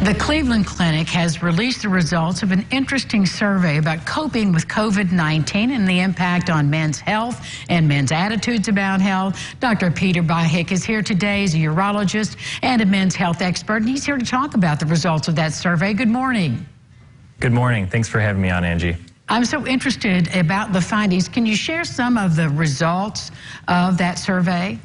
The Cleveland Clinic has released the results of an interesting survey about coping with COVID-19 and the impact on men's health and men's attitudes about health. Dr. Peter Byhick is here today. He's a urologist and a men's health expert, and he's here to talk about the results of that survey. Good morning. Good morning. Thanks for having me on, Angie. I'm so interested about the findings. Can you share some of the results of that survey?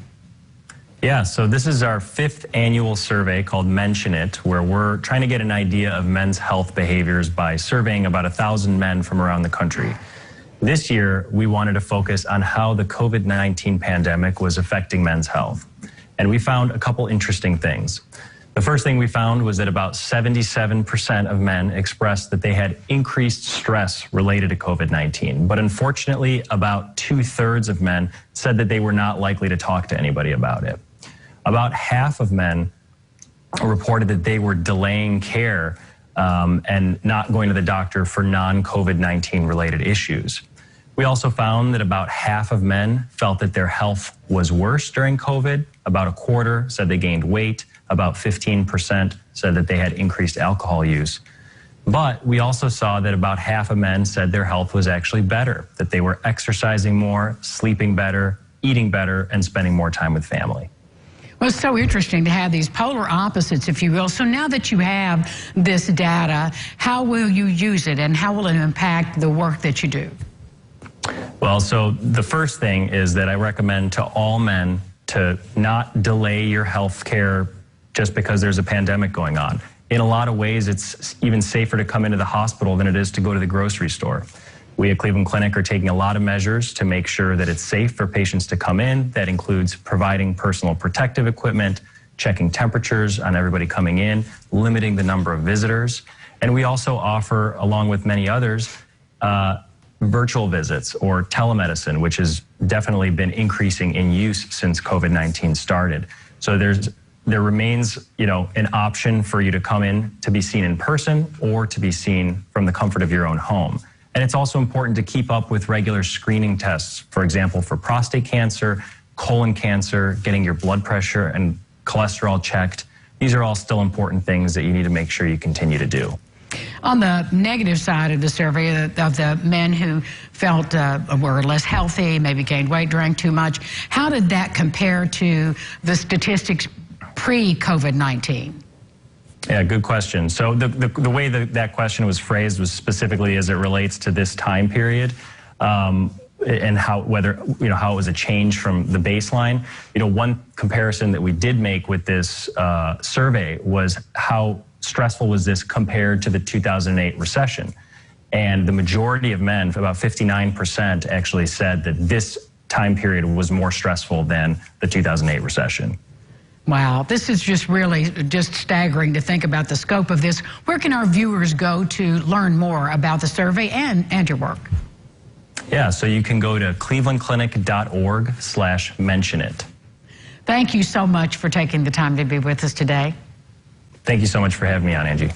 Yeah, so this is our 5th annual survey called Mention It, where we're trying to get an idea of men's health behaviors by surveying about 1,000 men from around the country. This year, we wanted to focus on how the COVID-19 pandemic was affecting men's health. And we found a couple interesting things. The first thing we found was that about 77% of men expressed that they had increased stress related to COVID-19. But unfortunately, about 2/3 of men said that they were not likely to talk to anybody about it. About half of men reported that they were delaying care and not going to the doctor for non-COVID-19 related issues. We also found that about half of men felt that their health was worse during COVID. About a quarter said they gained weight. About 15% said that they had increased alcohol use. But we also saw that about half of men said their health was actually better, that they were exercising more, sleeping better, eating better, and spending more time with family. Well, it's so interesting to have these polar opposites, if you will. So now that you have this data, how will you use it and how will it impact the work that you do? Well, so the first thing is that I recommend to all men to not delay your health care just because there's a pandemic going on. In a lot of ways, it's even safer to come into the hospital than it is to go to the grocery store. We at Cleveland Clinic are taking a lot of measures to make sure that it's safe for patients to come in. That includes providing personal protective equipment, checking temperatures on everybody coming in, limiting the number of visitors. And we also offer, along with many others, virtual visits or telemedicine, which has definitely been increasing in use since COVID-19 started. So there remains, an option for you to come in to be seen in person or to be seen from the comfort of your own home. And it's also important to keep up with regular screening tests, for example, for prostate cancer, colon cancer, getting your blood pressure and cholesterol checked. These are all still important things that you need to make sure you continue to do. On the negative side of the survey, of the men who felt were less healthy, maybe gained weight, drank too much, how did that compare to the statistics pre-COVID-19? Yeah, good question. So the way that question was phrased was specifically as it relates to this time period, and how it was a change from the baseline. One comparison that we did make with this survey was how stressful was this compared to the 2008 recession. And the majority of men, about 59%, actually said that this time period was more stressful than the 2008 recession. Wow, this is just really just staggering to think about the scope of this. Where can our viewers go to learn more about the survey and your work? Yeah, so you can go to clevelandclinic.org/mentionit. Thank you so much for taking the time to be with us today. Thank you so much for having me on, Angie.